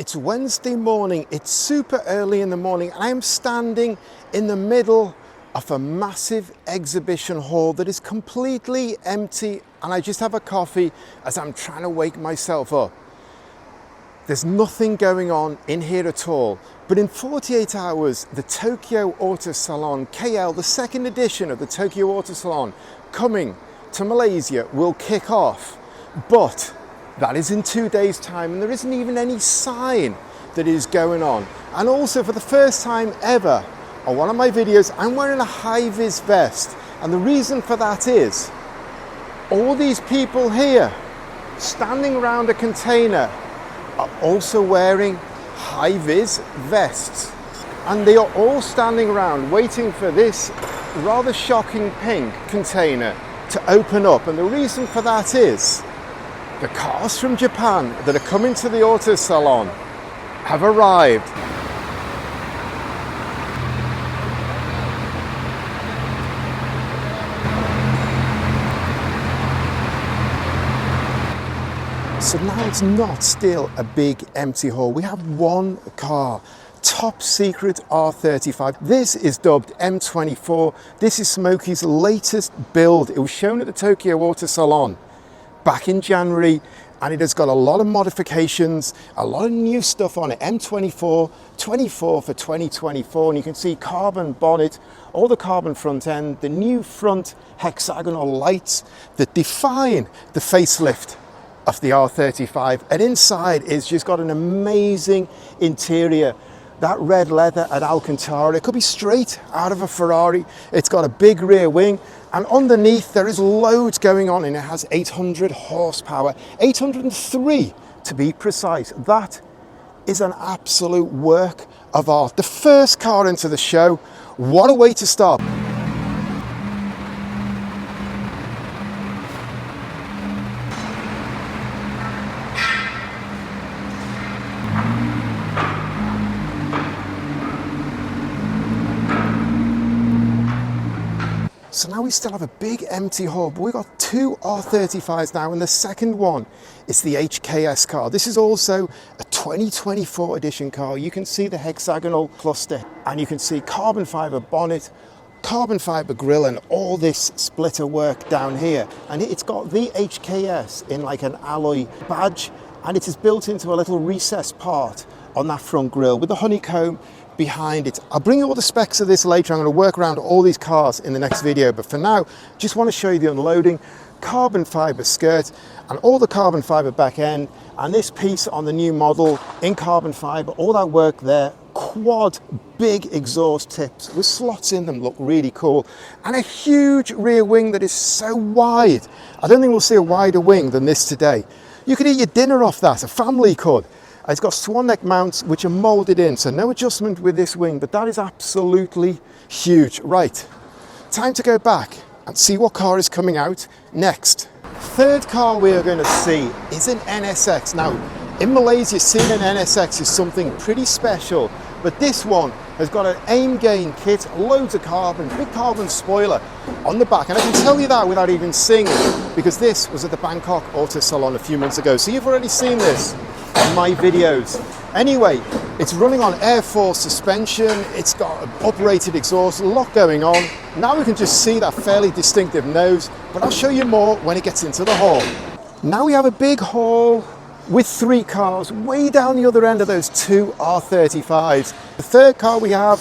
It's Wednesday morning, it's super early in the morning, and I'm standing in the middle of a massive exhibition hall that is completely empty, and I just have a coffee as I'm trying to wake myself up. There's nothing going on in here at all, but in 48 hours, the Tokyo Auto Salon KL, the second edition of the Tokyo Auto Salon coming to Malaysia, will kick off. But that is in 2 days' time, and there isn't even any sign that it is going on. And also, for the first time ever on one of my videos, I'm wearing a high-vis vest. And the reason for that is all these people here standing around a container are also wearing high-vis vests. And they are all standing around waiting for this rather shocking pink container to open up. And the reason for that is the cars from Japan that are coming to the auto salon have arrived. So now it's not still a big empty hall. We have one car, top secret R35. This is dubbed M24. This is Smokey's latest build. It was shown at the Tokyo Auto Salon back in January, and it has got a lot of modifications, a lot of new stuff on it. M24, 24 for 2024, and you can see carbon bonnet, all the carbon front end, the new front hexagonal lights that define the facelift of the R35, and inside it's just got an amazing interior. That red leather at Alcantara, it could be straight out of a Ferrari. It's got a big rear wing, and underneath there is loads going on, and it has 800 horsepower, 803 to be precise. That is an absolute work of art. The first car into the show, what a way to start. So now we still have a big empty hall, but we've got two R35s now, and the second one is the HKS car. This is also a 2024 edition car. You can see the hexagonal cluster, and you can see carbon fiber bonnet, carbon fiber grille, and all this splitter work down here. And it's got the HKS in like an alloy badge, and it is built into a little recessed part on that front grille with the honeycomb behind it. I'll bring you all the specs of this later. I'm going to work around all these cars in the next video, but for now, just want to show you the unloading. Carbon fiber skirt and all the carbon fiber back end, and this piece on the new model in carbon fiber, all that work there. Quad big exhaust tips with slots in them, look really cool, and a huge rear wing that is so wide. I don't think we'll see a wider wing than this today. You could eat your dinner off that, a family could. It's got swan neck mounts which are molded in, so no adjustment with this wing, but that is absolutely huge. Right, time to go back and see what car is coming out next. Third car we are going to see is an NSX. Now, in Malaysia, seeing an NSX is something pretty special, but this one has got an aim gain kit, loads of carbon, big carbon spoiler on the back, and I can tell you that without even seeing it, because this was at the Bangkok Auto Salon a few months ago, so you've already seen this on my videos. Anyway, it's running on air force suspension, it's got an uprated exhaust, a lot going on. Now we can just see that fairly distinctive nose, but I'll show you more when it gets into the hall. Now we have a big hall with three cars way down the other end of those two R35s. The third car we have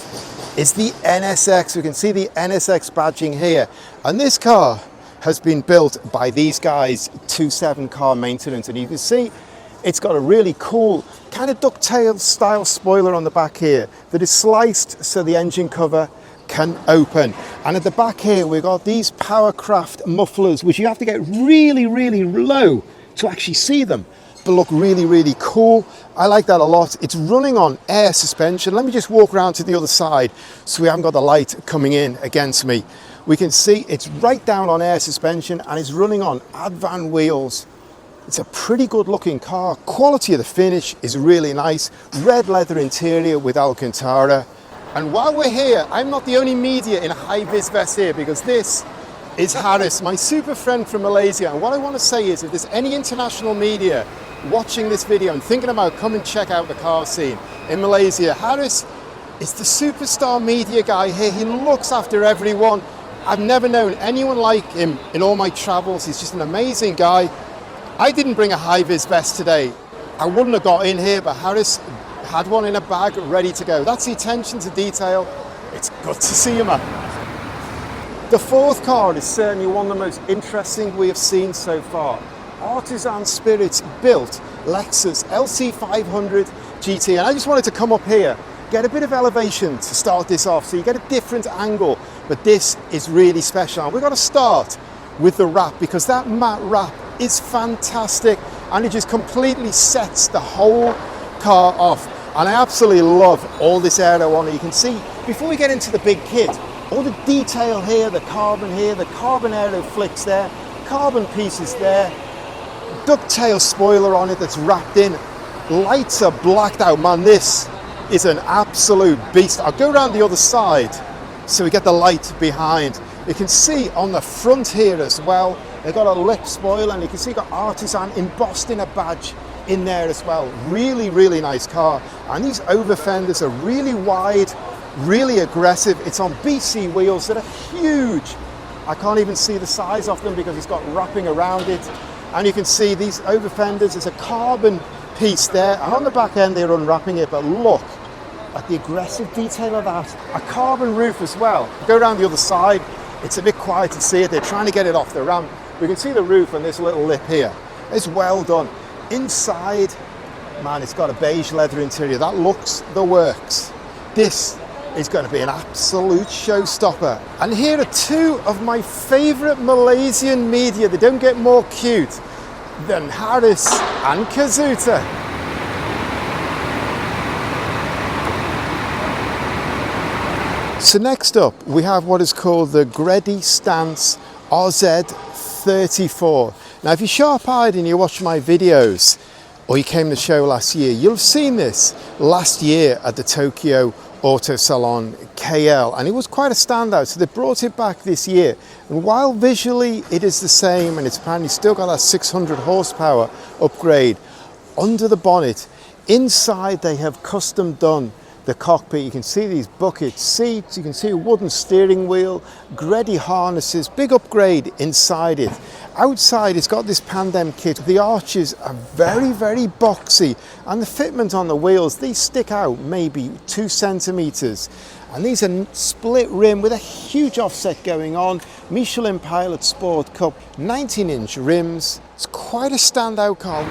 is the NSX. We can see the NSX badging here, and this car has been built by these guys, 27 Car Maintenance, and you can see it's got a really cool kind of ducktail style spoiler on the back here that is sliced so the engine cover can open. And at the back here we've got these Powercraft mufflers, which you have to get really, really low to actually see them, but look really, really cool. I like that a lot. It's running on air suspension. Let me just walk around to the other side so we haven't got the light coming in against me. We can see it's right down on air suspension, and it's running on Advan wheels. It's a pretty good looking car. Quality of the finish is really nice. Red leather interior with Alcantara. And while we're here, I'm not the only media in a high-vis vest here, because this is Harris, my super friend from Malaysia. And what I want to say is, if there's any international media watching this video and thinking about come and check out the car scene in Malaysia, Harris is the superstar media guy here. He looks after everyone. I've never known anyone like him in all my travels. He's just an amazing guy. I didn't bring a high-vis vest today. I wouldn't have got in here, but Harris had one in a bag ready to go. That's the attention to detail. It's good to see you, man. The fourth car is certainly one of the most interesting we have seen so far. Artisan Spirits built Lexus LC500 GT. And I just wanted to come up here, get a bit of elevation to start this off so you get a different angle. But this is really special. We've got to start with the wrap because that matte wrap is fantastic and it just completely sets the whole car off. And I absolutely love all this aero on it. You can see, before we get into the big kit, all the detail here, the carbon aero flicks there, carbon pieces there, ducktail spoiler on it that's wrapped in. Lights are blacked out, man. This is an absolute beast. I'll go around the other side so we get the light behind. You can see on the front here as well, they've got a lip spoiler and you can see got Artisan embossed in a badge in there as well. Really, really nice car. And these over fenders are really wide, really aggressive. It's on BC wheels that are huge. I can't even see the size of them because it's got wrapping around it. And you can see these over fenders, there's a carbon piece there. And on the back end, they're unwrapping it, but look at the aggressive detail of that. A carbon roof as well. Go around the other side. It's a bit quiet to see it. They're trying to get it off the ramp. We can see the roof and this little lip here. It's well done. Inside, man, it's got a beige leather interior. That looks the works. This is going to be an absolute showstopper. And here are two of my favorite Malaysian media. They don't get more cute than Harris and Kazuta. So next up, we have what is called the Gredi Stance RZ34. Now, if you're sharp-eyed and you watch my videos, or you came to the show last year, you'll have seen this last year at the Tokyo Auto Salon KL, and it was quite a standout. So they brought it back this year. And while visually it is the same, and it's apparently still got that 600 horsepower upgrade under the bonnet, inside they have custom done the cockpit. You can see these bucket seats, you can see a wooden steering wheel, Gredi harnesses, big upgrade inside it. Outside it's got this Pandem kit. The arches are very, very boxy, and the fitment on the wheels, these stick out maybe 2 centimeters. And these are split rim with a huge offset going on. Michelin Pilot Sport Cup, 19-inch rims. It's quite a standout car.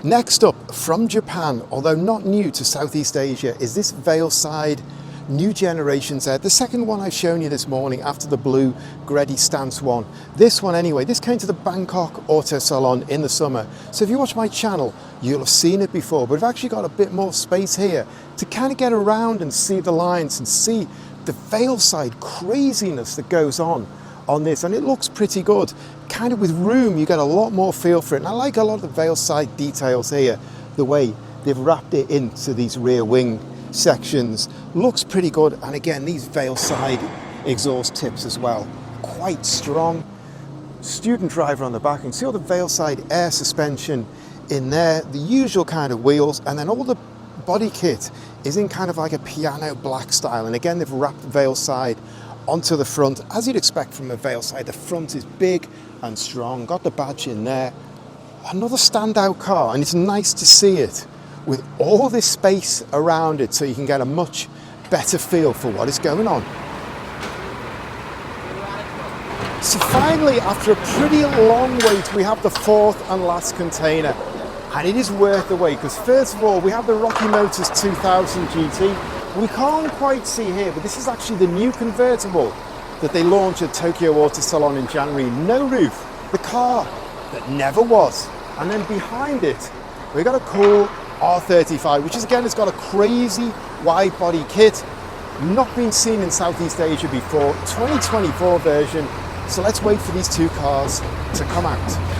Next up, from Japan, although not new to Southeast Asia, is this Veilside New Generation Z. The second one I've shown you this morning after the blue Gredi Stance one. This one anyway, this came to the Bangkok Auto Salon in the summer. So if you watch my channel, you'll have seen it before, but I've actually got a bit more space here to kind of get around and see the lines and see the Veilside craziness that goes on this, and it looks pretty good. Kind of with room, you get a lot more feel for it. And I like a lot of the Veilside details here, the way they've wrapped it into these rear wing sections. Looks pretty good. And again, these Veilside exhaust tips as well, quite strong. Student driver on the back, and see all the Veilside air suspension in there, the usual kind of wheels, and then all the body kit is in kind of like a piano black style. And again, they've wrapped Veilside onto the front, as you'd expect from a Veilside. The front is big and strong, got the badge in there. Another standout car, and it's nice to see it with all this space around it so you can get a much better feel for what is going on. So finally, after a pretty long wait, we have the fourth and last container, and it is worth the wait because first of all we have the Rocky Motors 2000 GT. We can't quite see here, but this is actually the new convertible that they launched at Tokyo Auto Salon in January. No roof, the car that never was. And then behind it, we've got a cool R35, which is again, it's got a crazy wide body kit, not been seen in Southeast Asia before, 2024 version. So let's wait for these two cars to come out.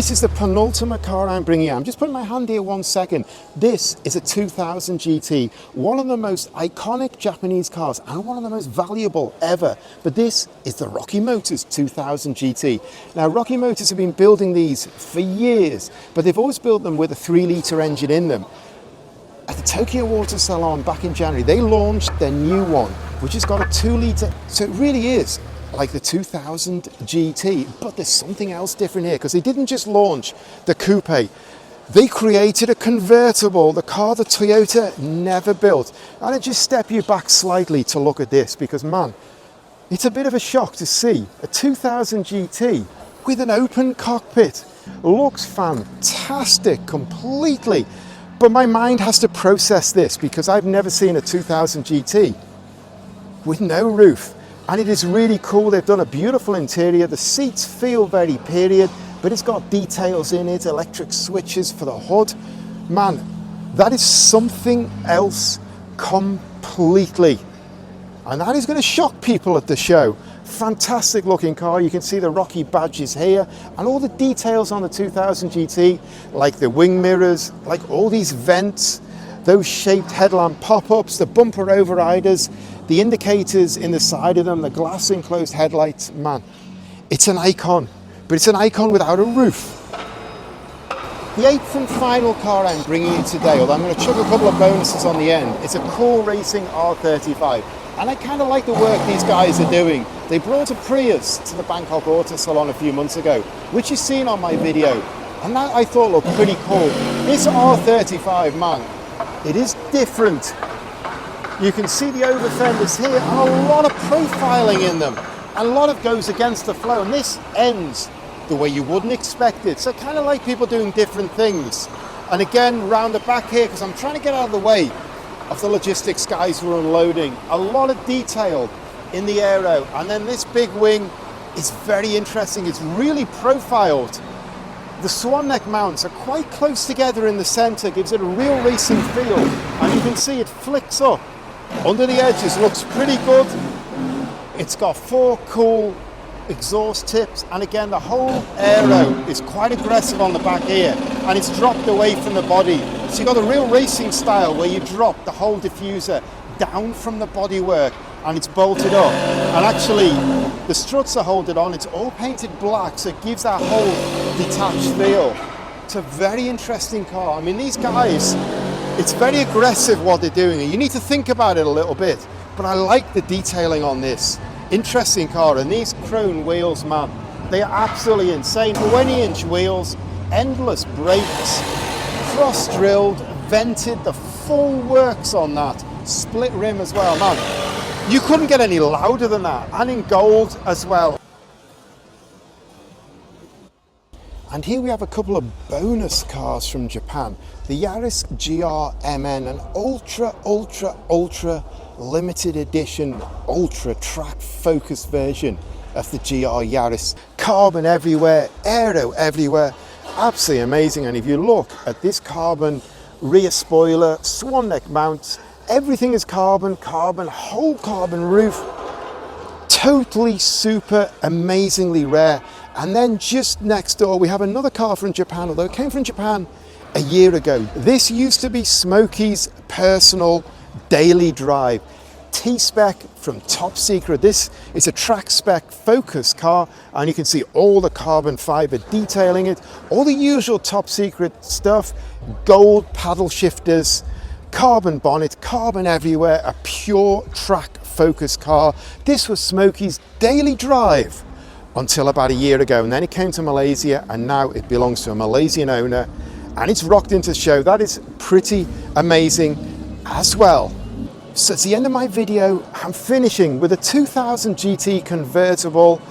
this is the penultimate car I'm bringing out. I'm just putting my hand here 1 second. This is a 2000 GT, one of the most iconic Japanese cars and one of the most valuable ever. But this is the Rocky Motors 2000 GT. Now, Rocky Motors have been building these for years, but they've always built them with a 3-litre engine in them. At the Tokyo Auto Salon back in January, they launched their new one, which has got a 2-litre. So it really is like the 2000 GT, but there's something else different here, because they didn't just launch the coupe, they created a convertible, the car that Toyota never built. And I just step you back slightly to look at this, because man, it's a bit of a shock to see a 2000 GT with an open cockpit. Looks fantastic completely, but my mind has to process this because I've never seen a 2000 GT with no roof. And it is really cool. They've done a beautiful interior. The seats feel very period, but it's got details in it, electric switches for the hood. Man, that is something else completely. And that is going to shock people at the show. Fantastic looking car. You can see the Rocky badges here and all the details on the 2000 GT, like the wing mirrors, like all these vents, those shaped headlamp pop-ups, the bumper overriders, the indicators in the side of them, the glass enclosed headlights. Man, it's an icon, but it's an icon without a roof. The 8th and final car I'm bringing you today, although I'm going to chuck a couple of bonuses on the end, it's a Cool Racing R35. And I kind of like the work these guys are doing. They brought a Prius to the Bangkok Auto Salon a few months ago, which you've seen on my video. And that I thought looked pretty cool. This R35, man, it is different. You can see the over fenders here and a lot of profiling in them. A lot of goes against the flow, and this ends the way you wouldn't expect it. So kind of like people doing different things. And again, round the back here, because I'm trying to get out of the way of the logistics guys who are unloading. A lot of detail in the aero. And then this big wing is very interesting. It's really profiled. The swan neck mounts are quite close together in the center, gives it a real racing feel. And you can see it flicks up under the edges, looks pretty good. It's got 4 cool exhaust tips, and again the whole aero is quite aggressive on the back here, and it's dropped away from the body. So you've got a real racing style where you drop the whole diffuser down from the bodywork and it's bolted up. And actually the struts are holding on, it's all painted black, so it gives that whole detached feel. It's a very interesting car. I mean, these guys, it's very aggressive what they're doing. You need to think about it a little bit, but I like the detailing on this. Interesting car. And these chrome wheels, man, they are absolutely insane. 20-inch wheels, endless brakes, cross drilled, vented, the full works on that. Split rim as well, man. You couldn't get any louder than that, and in gold as well. And here we have a couple of bonus cars from Japan. The Yaris GR-MN, an ultra limited edition, ultra track focused version of the GR Yaris. Carbon everywhere, aero everywhere, absolutely amazing. And if you look at this carbon rear spoiler, swan neck mounts, everything is carbon, whole carbon roof, totally super amazingly rare. And then just next door we have another car from Japan, although it came from Japan a year ago. This used to be Smokey's personal daily drive. T-Spec from Top Secret. This is a track spec focus car, and you can see all the carbon fiber detailing it, all the usual Top Secret stuff, gold paddle shifters, carbon bonnet, carbon everywhere, a pure track focus car. This was Smokey's daily drive until about a year ago, and then it came to Malaysia, and now it belongs to a Malaysian owner, and it's rocked into the show. That is pretty amazing as well. So it's the end of my video. I'm finishing with a 2000 GT convertible,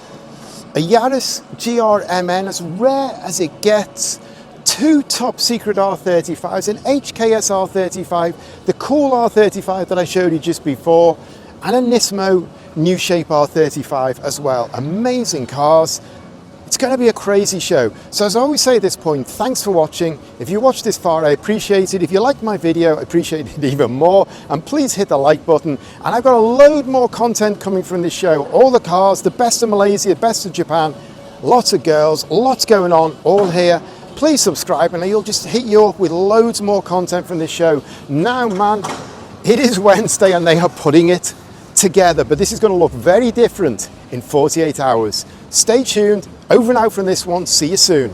a Yaris GR-MN, as rare as it gets, 2 Top Secret R35s, an HKS R35, the cool R35 that I showed you just before, and a Nismo New Shape R35 as well. Amazing cars. It's going to be a crazy show. So as I always say at this point, thanks for watching. If you watched this far, I appreciate it. If you liked my video, I appreciate it even more. And please hit the like button. And I've got a load more content coming from this show. All the cars, the best of Malaysia, best of Japan. lots of girls, lots going on, all here. Please subscribe and he'll just hit you up with loads more content from this show. Now, man, it is Wednesday and they are putting it together, but this is going to look very different in 48 hours. Stay tuned. Over and out from this one. See you soon.